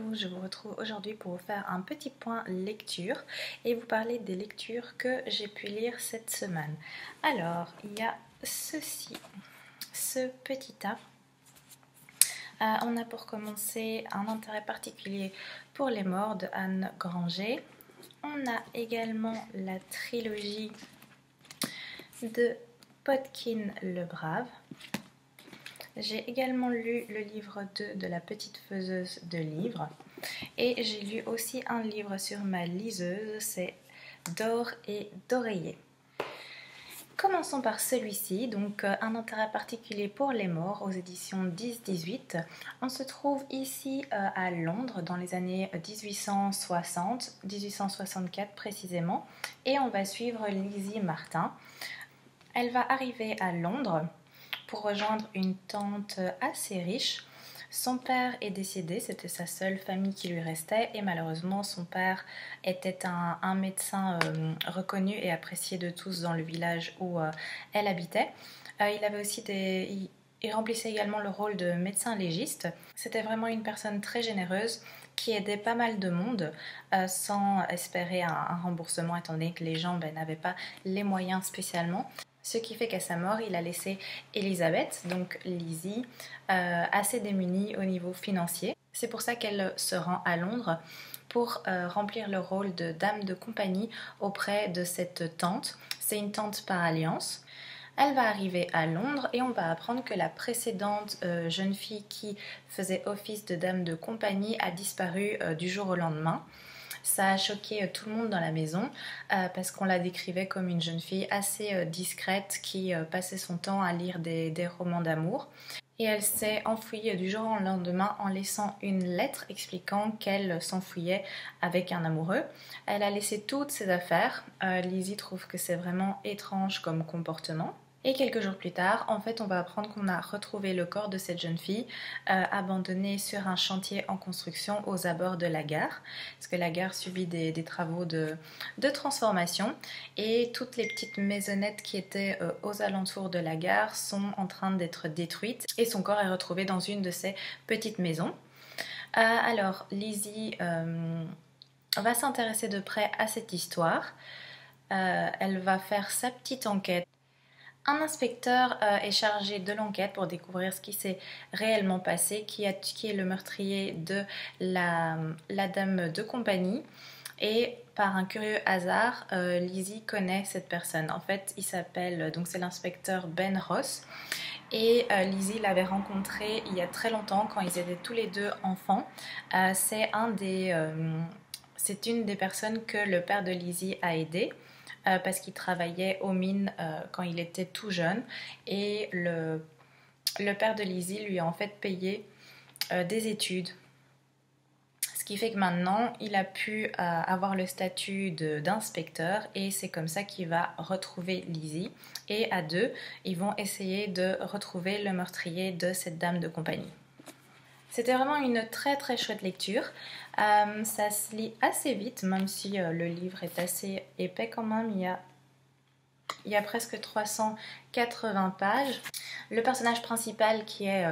Hello, je vous retrouve aujourd'hui pour vous faire un petit point lecture et vous parler des lectures que j'ai pu lire cette semaine. Alors, il y a ceci, ce petit tas. On a pour commencer Un intérêt particulier pour les morts de Anne Granger. On a également la trilogie de Podkin le Brave. J'ai également lu le livre 2 de La petite faiseuse de livres. Et j'ai lu aussi un livre sur ma liseuse, c'est D'or et d'oreiller. Commençons par celui-ci, donc Un intérêt particulier pour les morts aux éditions 10-18. On se trouve ici à Londres dans les années 1860, 1864 précisément, et on va suivre Lizzie Martin. Elle va arriver à Londres pour rejoindre une tante assez riche. Son père est décédé, c'était sa seule famille qui lui restait et malheureusement son père était un médecin reconnu et apprécié de tous dans le village où elle habitait. Il avait aussi il remplissait également le rôle de médecin légiste. C'était vraiment une personne très généreuse qui aidait pas mal de monde sans espérer un remboursement étant donné que les gens n'avaient pas les moyens spécialement. Ce qui fait qu'à sa mort, il a laissé Elisabeth, donc Lizzie, assez démunie au niveau financier. C'est pour ça qu'elle se rend à Londres pour remplir le rôle de dame de compagnie auprès de cette tante. C'est une tante par alliance. Elle va arriver à Londres et on va apprendre que la précédente jeune fille qui faisait office de dame de compagnie a disparu du jour au lendemain. Ça a choqué tout le monde dans la maison parce qu'on la décrivait comme une jeune fille assez discrète qui passait son temps à lire des romans d'amour. Et elle s'est enfuie du jour au lendemain en laissant une lettre expliquant qu'elle s'enfuyait avec un amoureux. Elle a laissé toutes ses affaires. Lizzie trouve que c'est vraiment étrange comme comportement. Et quelques jours plus tard, en fait, on va apprendre qu'on a retrouvé le corps de cette jeune fille abandonnée sur un chantier en construction aux abords de la gare, parce que la gare subit des travaux de transformation et toutes les petites maisonnettes qui étaient aux alentours de la gare sont en train d'être détruites et son corps est retrouvé dans une de ces petites maisons. Alors, Lizzie va s'intéresser de près à cette histoire. Elle va faire sa petite enquête. Un inspecteur est chargé de l'enquête pour découvrir ce qui s'est réellement passé, qui est le meurtrier de la dame de compagnie. Et par un curieux hasard, Lizzie connaît cette personne. En fait, il s'appelle, donc c'est l'inspecteur Ben Ross. Et Lizzie l'avait rencontré il y a très longtemps quand ils étaient tous les deux enfants. C'est une des personnes que le père de Lizzie a aidé. Parce qu'il travaillait aux mines quand il était tout jeune et le père de Lizzie lui a en fait payé des études. Ce qui fait que maintenant il a pu avoir le statut d'inspecteur et c'est comme ça qu'il va retrouver Lizzie et à deux ils vont essayer de retrouver le meurtrier de cette dame de compagnie. C'était vraiment une très très chouette lecture. Ça se lit assez vite, même si le livre est assez épais quand même. Il y a presque 380 pages. Le personnage principal qui est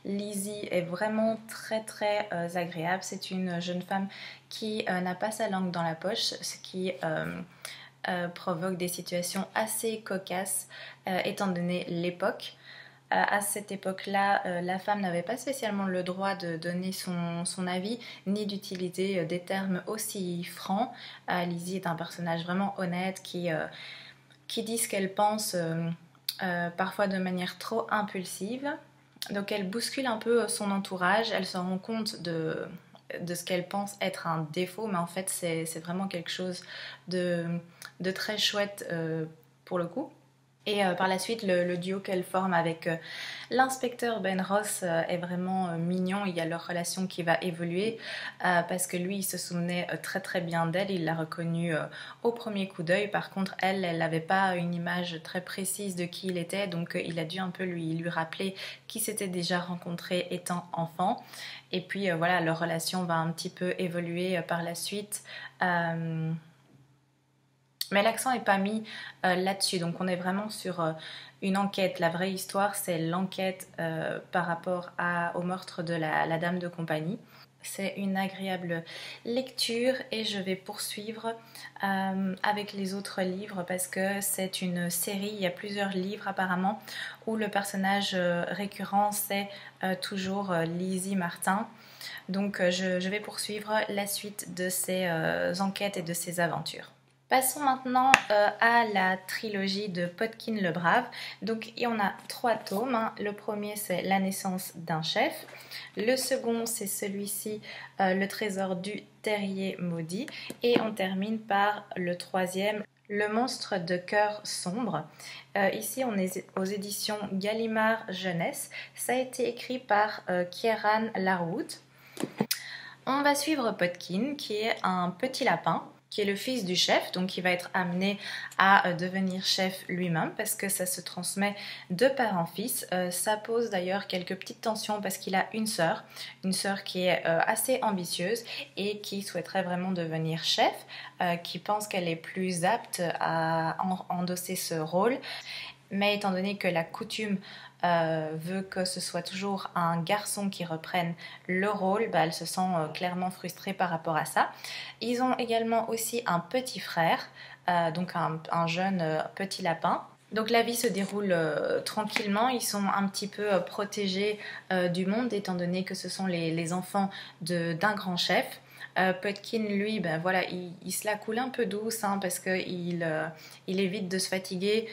Lizzie est vraiment très très agréable. C'est une jeune femme qui n'a pas sa langue dans la poche, ce qui provoque des situations assez cocasses étant donné l'époque. À cette époque-là, la femme n'avait pas spécialement le droit de donner son avis, ni d'utiliser des termes aussi francs. Lizzie est un personnage vraiment honnête qui dit ce qu'elle pense, parfois de manière trop impulsive. Donc elle bouscule un peu son entourage, elle se rend compte de ce qu'elle pense être un défaut, mais en fait c'est vraiment quelque chose de très chouette pour le coup. Et par la suite, le duo qu'elle forme avec l'inspecteur Ben Ross est vraiment mignon. Il y a leur relation qui va évoluer parce que lui, il se souvenait très très bien d'elle. Il l'a reconnue au premier coup d'œil. Par contre, elle n'avait pas une image très précise de qui il était. Donc, il a dû un peu lui rappeler qu'ils s'étaient déjà rencontrés étant enfants. Et puis, voilà, leur relation va un petit peu évoluer par la suite. Mais l'accent n'est pas mis là-dessus, donc on est vraiment sur une enquête. La vraie histoire, c'est l'enquête par rapport au meurtre de la dame de compagnie. C'est une agréable lecture et je vais poursuivre avec les autres livres parce que c'est une série, il y a plusieurs livres apparemment où le personnage récurrent c'est toujours Lizzie Martin. Donc je vais poursuivre la suite de ces enquêtes et de ces aventures. Passons maintenant à la trilogie de Podkin le Brave. Donc il y en a 3 tomes. Hein. Le premier c'est La naissance d'un chef. Le second c'est celui-ci, Le trésor du terrier maudit. Et on termine par le troisième, Le monstre de cœur sombre. Ici on est aux éditions Gallimard Jeunesse. Ça a été écrit par Kieran Larwood. On va suivre Podkin qui est un petit lapin qui est le fils du chef, donc qui va être amené à devenir chef lui-même parce que ça se transmet de père en fils. Ça pose d'ailleurs quelques petites tensions parce qu'il a une sœur qui est assez ambitieuse et qui souhaiterait vraiment devenir chef, qui pense qu'elle est plus apte à endosser ce rôle. Mais étant donné que la coutume veut que ce soit toujours un garçon qui reprenne le rôle, elle se sent clairement frustrée par rapport à ça. Ils ont également aussi un petit frère, donc un jeune petit lapin. Donc la vie se déroule tranquillement, ils sont un petit peu protégés du monde étant donné que ce sont les enfants d'un grand chef. Podkin, lui, voilà, il se la coule un peu douce parce qu'il évite de se fatiguer.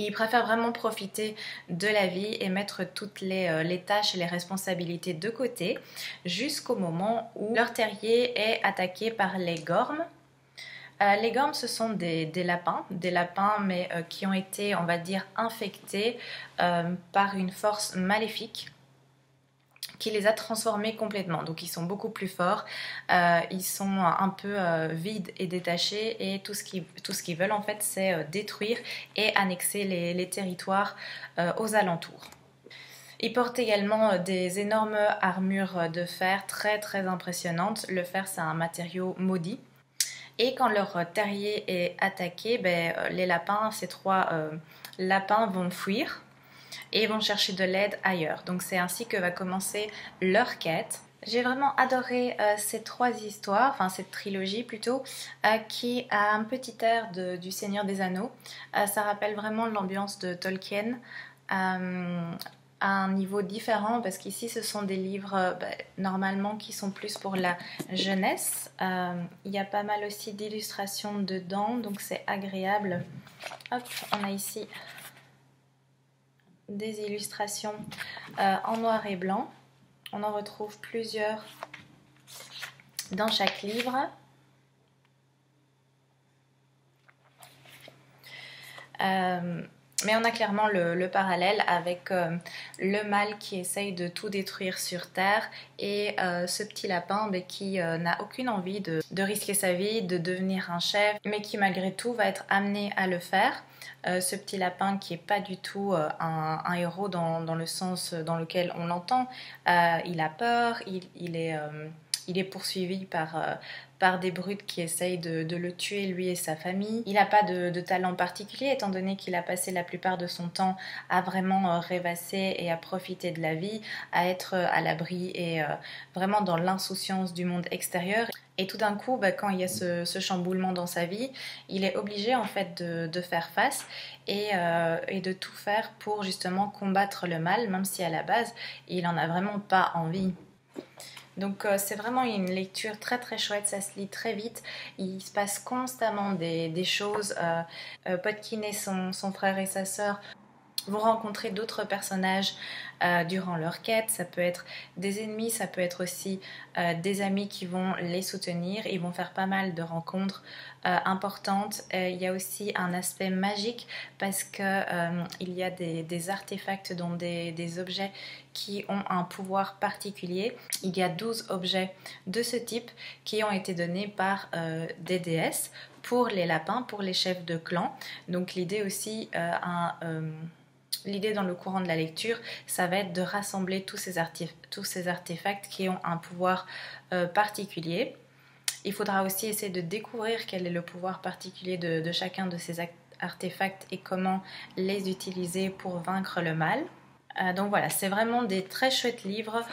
Il préfère vraiment profiter de la vie et mettre toutes les tâches et les responsabilités de côté jusqu'au moment où leur terrier est attaqué par les gormes. Les gormes, ce sont des lapins mais qui ont été, on va dire, infectés par une force maléfique qui les a transformés complètement. Donc ils sont beaucoup plus forts, ils sont un peu vides et détachés et tout ce qu'ils veulent en fait c'est détruire et annexer les territoires aux alentours. Ils portent également des énormes armures de fer très très impressionnantes. Le fer c'est un matériau maudit. Et quand leur terrier est attaqué, les lapins, ces 3 lapins vont fuir et vont chercher de l'aide ailleurs. Donc c'est ainsi que va commencer leur quête. J'ai vraiment adoré ces 3 histoires, enfin cette trilogie plutôt, qui a un petit air du Seigneur des Anneaux. Ça rappelle vraiment l'ambiance de Tolkien à un niveau différent parce qu'ici ce sont des livres normalement qui sont plus pour la jeunesse. Il y a pas mal aussi d'illustrations dedans, donc c'est agréable. Hop, on a ici des illustrations en noir et blanc. On en retrouve plusieurs dans chaque livre. Mais on a clairement le parallèle avec le mal qui essaye de tout détruire sur Terre et ce petit lapin qui n'a aucune envie de risquer sa vie, de devenir un chef, mais qui malgré tout va être amené à le faire. Ce petit lapin qui n'est pas du tout un héros dans le sens dans lequel on l'entend. Il a peur, il est poursuivi par des brutes qui essayent de le tuer, lui et sa famille. Il n'a pas de talent particulier, étant donné qu'il a passé la plupart de son temps à vraiment rêvasser et à profiter de la vie, à être à l'abri et vraiment dans l'insouciance du monde extérieur. Et tout d'un coup, quand il y a ce chamboulement dans sa vie, il est obligé en fait de faire face et de tout faire pour justement combattre le mal, même si à la base, il n'en a vraiment pas envie. Donc c'est vraiment une lecture très très chouette, ça se lit très vite, il se passe constamment des choses. Podkin et son frère et sa sœur vont rencontrer d'autres personnages durant leur quête. Ça peut être des ennemis, ça peut être aussi des amis qui vont les soutenir. Ils vont faire pas mal de rencontres importantes. Il y a aussi un aspect magique parce que il y a des artefacts, dont des objets qui ont un pouvoir particulier. Il y a 12 objets de ce type qui ont été donnés par des déesses pour les lapins, pour les chefs de clan. Donc l'idée aussi, l'idée dans le courant de la lecture, ça va être de rassembler tous ces artefacts qui ont un pouvoir particulier. Il faudra aussi essayer de découvrir quel est le pouvoir particulier de chacun de ces artefacts et comment les utiliser pour vaincre le mal. Donc voilà, c'est vraiment des très chouettes livres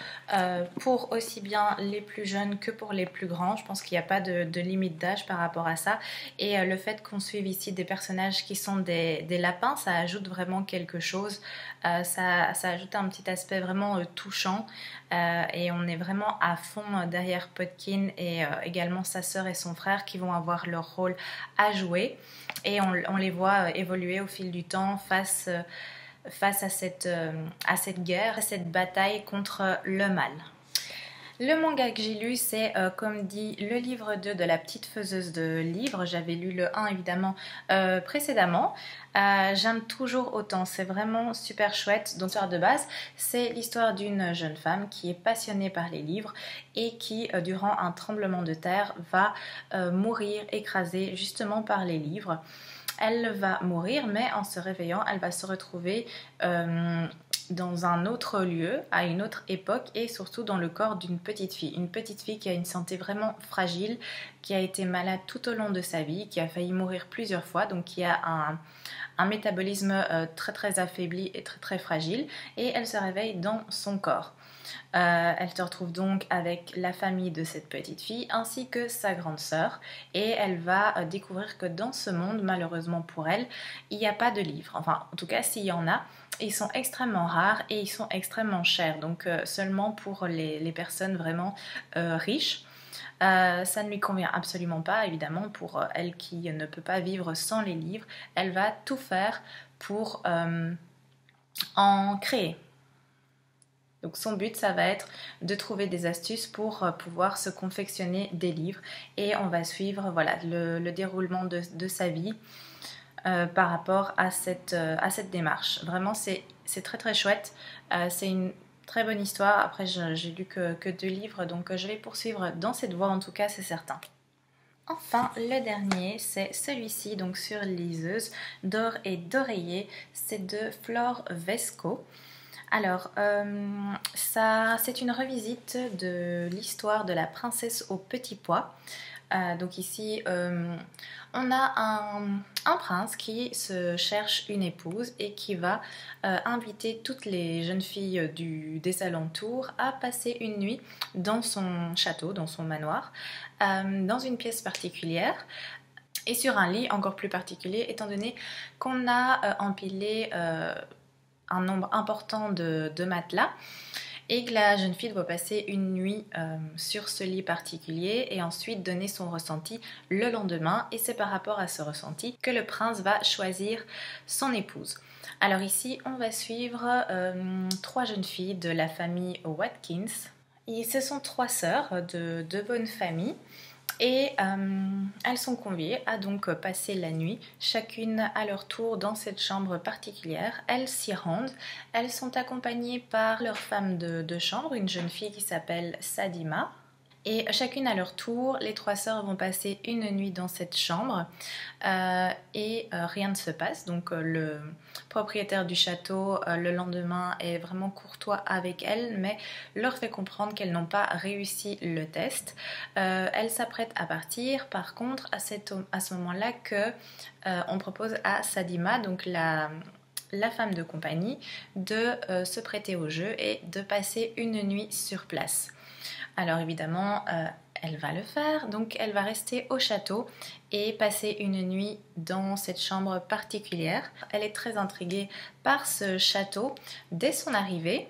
pour aussi bien les plus jeunes que pour les plus grands. Je pense qu'il n'y a pas de limite d'âge par rapport à ça. Et le fait qu'on suive ici des personnages qui sont des lapins, ça ajoute vraiment quelque chose. Ça ajoute un petit aspect vraiment touchant. Et on est vraiment à fond derrière Podkin et également sa sœur et son frère qui vont avoir leur rôle à jouer. Et on les voit évoluer au fil du temps face à cette guerre, à cette bataille contre le mal. Le manga que j'ai lu, c'est comme dit le livre 2 de la petite faiseuse de livres. J'avais lu le 1 évidemment précédemment. J'aime toujours autant, c'est vraiment super chouette. Donc l'histoire de base, c'est l'histoire d'une jeune femme qui est passionnée par les livres et qui, durant un tremblement de terre, va mourir écrasée justement par les livres. Elle va mourir, mais en se réveillant, elle va se retrouver dans un autre lieu, à une autre époque et surtout dans le corps d'une petite fille. Une petite fille qui a une santé vraiment fragile, qui a été malade tout au long de sa vie, qui a failli mourir plusieurs fois, donc qui a un métabolisme très très affaibli et très très fragile, et elle se réveille dans son corps. Elle se retrouve donc avec la famille de cette petite fille ainsi que sa grande sœur et elle va découvrir que dans ce monde, malheureusement pour elle, il n'y a pas de livres. Enfin, en tout cas, s'il y en a, ils sont extrêmement rares et ils sont extrêmement chers. Donc seulement pour les personnes vraiment riches. Ça ne lui convient absolument pas, évidemment, pour elle qui ne peut pas vivre sans les livres. Elle va tout faire pour en créer. Donc son but, ça va être de trouver des astuces pour pouvoir se confectionner des livres et on va suivre voilà, le déroulement de sa vie par rapport à cette démarche. Vraiment, c'est très très chouette. C'est une très bonne histoire. Après, j'ai lu que 2 livres, donc je vais poursuivre dans cette voie, en tout cas, c'est certain. Enfin, le dernier, c'est celui-ci, donc sur liseuse d'or et d'oreiller. C'est de Flore Vesco. Alors, c'est une revisite de l'histoire de la princesse au petit pois. Donc ici, on a un prince qui se cherche une épouse et qui va inviter toutes les jeunes filles des alentours à passer une nuit dans son château, dans son manoir, dans une pièce particulière. Et sur un lit encore plus particulier, étant donné qu'on a empilé un nombre important de matelas et que la jeune fille doit passer une nuit sur ce lit particulier et ensuite donner son ressenti le lendemain et c'est par rapport à ce ressenti que le prince va choisir son épouse. Alors ici on va suivre 3 jeunes filles de la famille Watkins et ce sont 3 sœurs de bonne famille. Et elles sont conviées à donc passer la nuit, chacune à leur tour dans cette chambre particulière. Elles s'y rendent. Elles sont accompagnées par leur femme de chambre, une jeune fille qui s'appelle Sadima. Et chacune à leur tour, les 3 sœurs vont passer une nuit dans cette chambre et rien ne se passe. Donc le propriétaire du château, le lendemain, est vraiment courtois avec elles, mais leur fait comprendre qu'elles n'ont pas réussi le test. Elles s'apprêtent à partir. Par contre, à ce moment-là, on propose à Sadima, donc la femme de compagnie, de se prêter au jeu et de passer une nuit sur place. Alors évidemment, elle va le faire, donc elle va rester au château et passer une nuit dans cette chambre particulière. Elle est très intriguée par ce château dès son arrivée,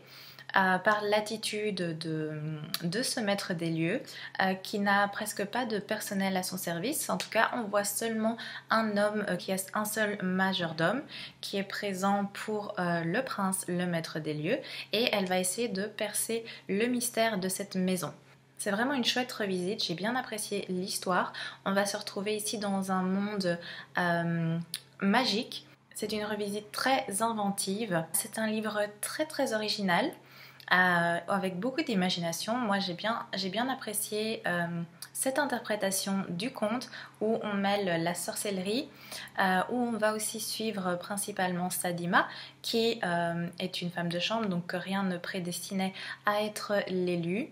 par l'attitude de ce maître des lieux qui n'a presque pas de personnel à son service. En tout cas, on voit seulement un homme qui a un seul majordome qui est présent pour le prince, le maître des lieux, et elle va essayer de percer le mystère de cette maison. C'est vraiment une chouette revisite, j'ai bien apprécié l'histoire. On va se retrouver ici dans un monde magique. C'est une revisite très inventive. C'est un livre très très original. Avec beaucoup d'imagination. Moi j'ai bien apprécié cette interprétation du conte où on mêle la sorcellerie, où on va aussi suivre principalement Sadima qui est une femme de chambre, donc que rien ne prédestinait à être l'élue,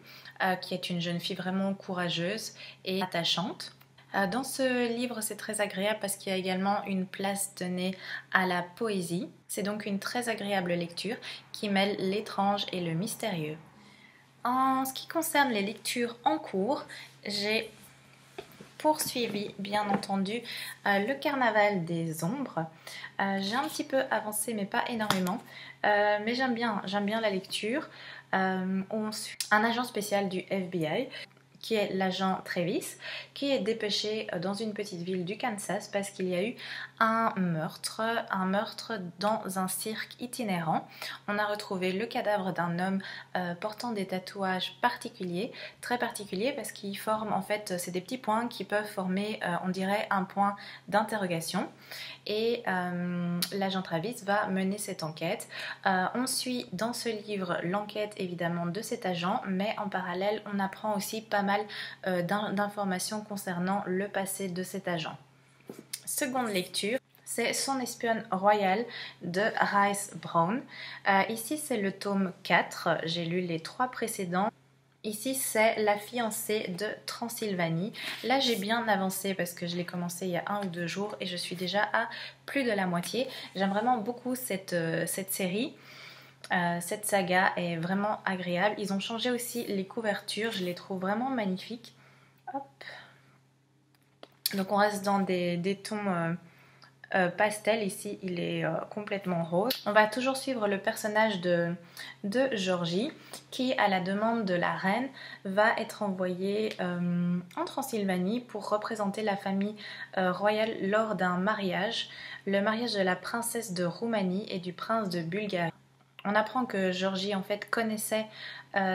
qui est une jeune fille vraiment courageuse et attachante. Dans ce livre, c'est très agréable parce qu'il y a également une place donnée à la poésie. C'est donc une très agréable lecture qui mêle l'étrange et le mystérieux. En ce qui concerne les lectures en cours, j'ai poursuivi bien entendu le carnaval des ombres. J'ai un petit peu avancé mais pas énormément, mais j'aime bien la lecture. On suit un agent spécial du FBI qui est l'agent Travis, qui est dépêché dans une petite ville du Kansas parce qu'il y a eu un meurtre dans un cirque itinérant. On a retrouvé le cadavre d'un homme portant des tatouages particuliers, très particuliers parce qu'ils forment en fait, c'est des petits points qui peuvent former, on dirait, un point d'interrogation. Et l'agent Travis va mener cette enquête. On suit dans ce livre l'enquête évidemment de cet agent, mais en parallèle on apprend aussi pas mal d'informations concernant le passé de cet agent. Seconde lecture, c'est Son espionne royale de Rice Brown. Ici c'est le tome 4, j'ai lu les 3 précédents. Ici, c'est La fiancée de Transylvanie. Là, j'ai bien avancé parce que je l'ai commencé il y a 1 ou 2 jours et je suis déjà à plus de la moitié. J'aime vraiment beaucoup cette série. Cette saga est vraiment agréable. Ils ont changé aussi les couvertures. Je les trouve vraiment magnifiques. Hop. Donc, on reste dans des tons pastel. Ici, il est complètement rose. On va toujours suivre le personnage de Georgie qui, à la demande de la reine, va être envoyée en Transylvanie pour représenter la famille royale lors d'un mariage, le mariage de la princesse de Roumanie et du prince de Bulgarie. On apprend que Georgie en fait connaissait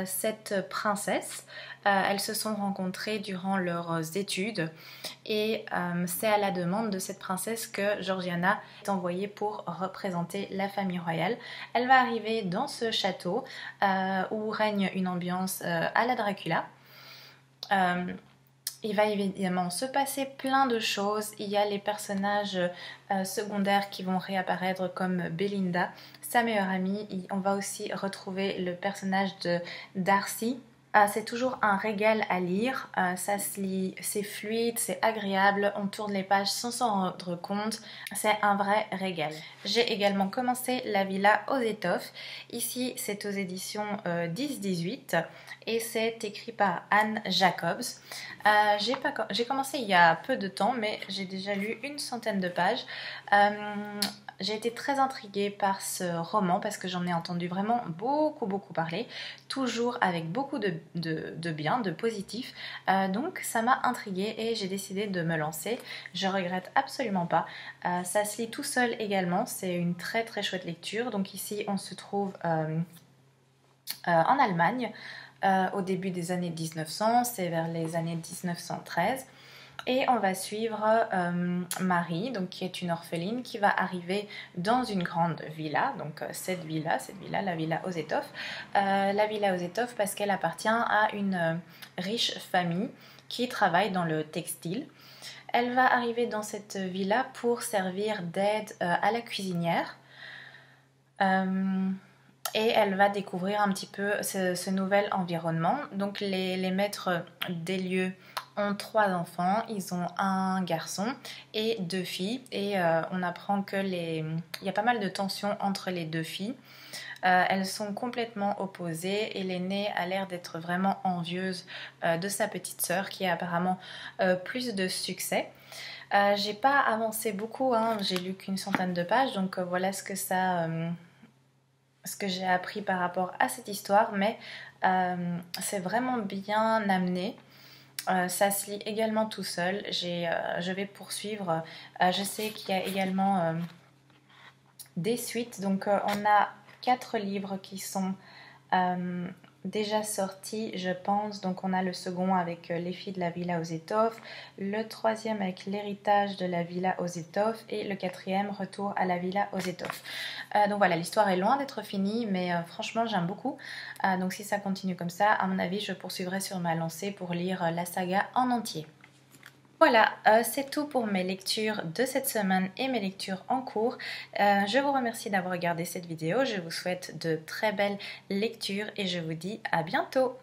cette princesse. Elles se sont rencontrées durant leurs études et c'est à la demande de cette princesse que Georgiana est envoyée pour représenter la famille royale. Elle va arriver dans ce château où règne une ambiance à la Dracula. Il va évidemment se passer plein de choses. Il y a les personnages secondaires qui vont réapparaître comme Belinda, sa meilleure amie. On va aussi retrouver le personnage de Darcy. C'est toujours un régal à lire, ça se lit, c'est fluide, c'est agréable, on tourne les pages sans s'en rendre compte, c'est un vrai régal. J'ai également commencé La Villa aux Étoffes, ici c'est aux éditions 10-18 et c'est écrit par Anne Jacobs. J'ai commencé il y a peu de temps mais j'ai déjà lu une centaine de pages. J'ai été très intriguée par ce roman parce que j'en ai entendu vraiment beaucoup parler, toujours avec beaucoup de bien, de positif. Donc ça m'a intriguée et j'ai décidé de me lancer. Je regrette absolument pas. Ça se lit tout seul également, c'est une très chouette lecture. Donc ici on se trouve en Allemagne au début des années 1900, c'est vers les années 1913. Et on va suivre Marie, donc, qui est une orpheline, qui va arriver dans une grande villa. Donc cette villa, la villa aux Étoffes. La villa aux Étoffes parce qu'elle appartient à une riche famille qui travaille dans le textile. Elle va arriver dans cette villa pour servir d'aide à la cuisinière. Et elle va découvrir un petit peu ce nouvel environnement. Donc les maîtres des lieux ont 3 enfants, ils ont un garçon et 2 filles. Et on apprend qu'il y a pas mal de tensions entre les 2 filles. Elles sont complètement opposées et l'aînée a l'air d'être vraiment envieuse de sa petite sœur qui a apparemment plus de succès. J'ai pas avancé beaucoup, hein. J'ai lu qu'une centaine de pages, donc voilà ce que j'ai appris par rapport à cette histoire, mais c'est vraiment bien amené. Ça se lit également tout seul. Je vais poursuivre. Je sais qu'il y a également des suites. Donc on a 4 livres qui sont déjà sortis, je pense. Donc on a le second avec Les filles de la villa aux Étoffes, le 3e avec L'héritage de la villa aux Étoffes et le 4e Retour à la villa aux Étoffes. Donc voilà, l'histoire est loin d'être finie, mais franchement j'aime beaucoup. Donc si ça continue comme ça, à mon avis je poursuivrai sur ma lancée pour lire la saga en entier. Voilà, c'est tout pour mes lectures de cette semaine et mes lectures en cours. Je vous remercie d'avoir regardé cette vidéo. Je vous souhaite de très belles lectures et je vous dis à bientôt.